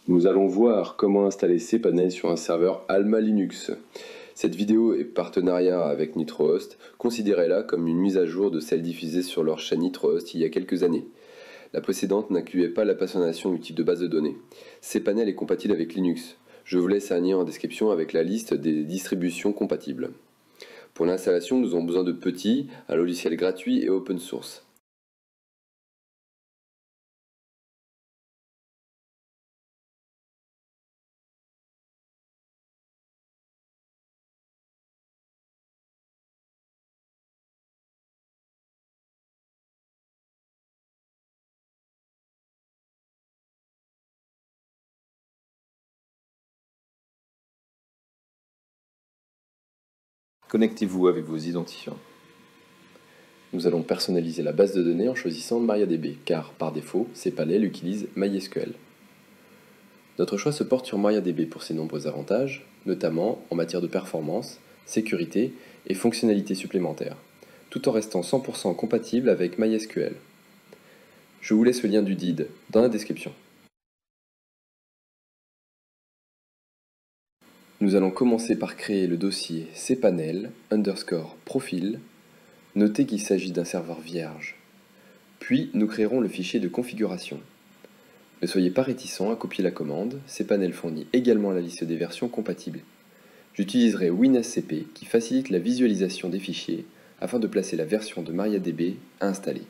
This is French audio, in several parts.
Nous allons voir comment installer cPanel sur un serveur Alma Linux. Cette vidéo est partenariat avec NitroHost. Considérez-la comme une mise à jour de celle diffusée sur leur chaîne NitroHost il y a quelques années. La précédente n'incluait pas la passionnation du type de base de données. cPanel est compatible avec Linux. Je vous laisse un lien en description avec la liste des distributions compatibles. Pour l'installation, nous avons besoin de Putty, un logiciel gratuit et open source. Connectez-vous avec vos identifiants. Nous allons personnaliser la base de données en choisissant MariaDB, car par défaut, cPanel utilise MySQL. Notre choix se porte sur MariaDB pour ses nombreux avantages, notamment en matière de performance, sécurité et fonctionnalités supplémentaires, tout en restant 100% compatible avec MySQL. Je vous laisse le lien du DID dans la description. Nous allons commencer par créer le dossier cPanel_profil. Notez qu'il s'agit d'un serveur vierge. Puis nous créerons le fichier de configuration. Ne soyez pas réticents à copier la commande, cPanel fournit également la liste des versions compatibles. J'utiliserai WinSCP qui facilite la visualisation des fichiers afin de placer la version de MariaDB à installer.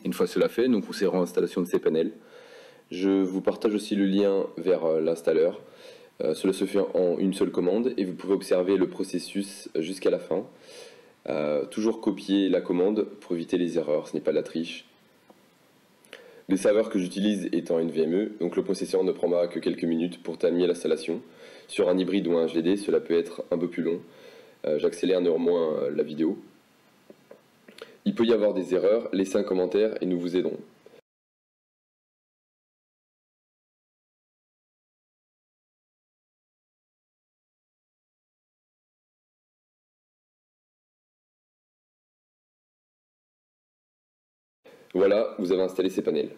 Une fois cela fait, nous procéderons à l'installation de cPanel. Je vous partage aussi le lien vers l'installeur. Cela se fait en une seule commande et vous pouvez observer le processus jusqu'à la fin. Toujours copier la commande pour éviter les erreurs, ce n'est pas de la triche. Le serveur que j'utilise est en NVMe, donc le processeur ne prendra que quelques minutes pour terminer l'installation. Sur un hybride ou un GD, cela peut être un peu plus long. J'accélère néanmoins la vidéo. Il peut y avoir des erreurs, laissez un commentaire et nous vous aiderons. Voilà, vous avez installé cPanel.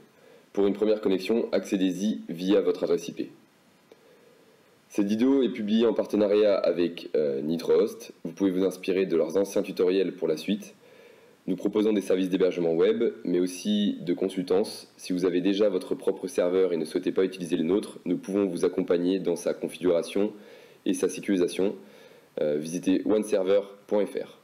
Pour une première connexion, accédez-y via votre adresse IP. Cette vidéo est publiée en partenariat avec NitroHost. Vous pouvez vous inspirer de leurs anciens tutoriels pour la suite. Nous proposons des services d'hébergement web, mais aussi de consultance. Si vous avez déjà votre propre serveur et ne souhaitez pas utiliser le nôtre, nous pouvons vous accompagner dans sa configuration et sa sécurisation. Visitez oneserver.fr.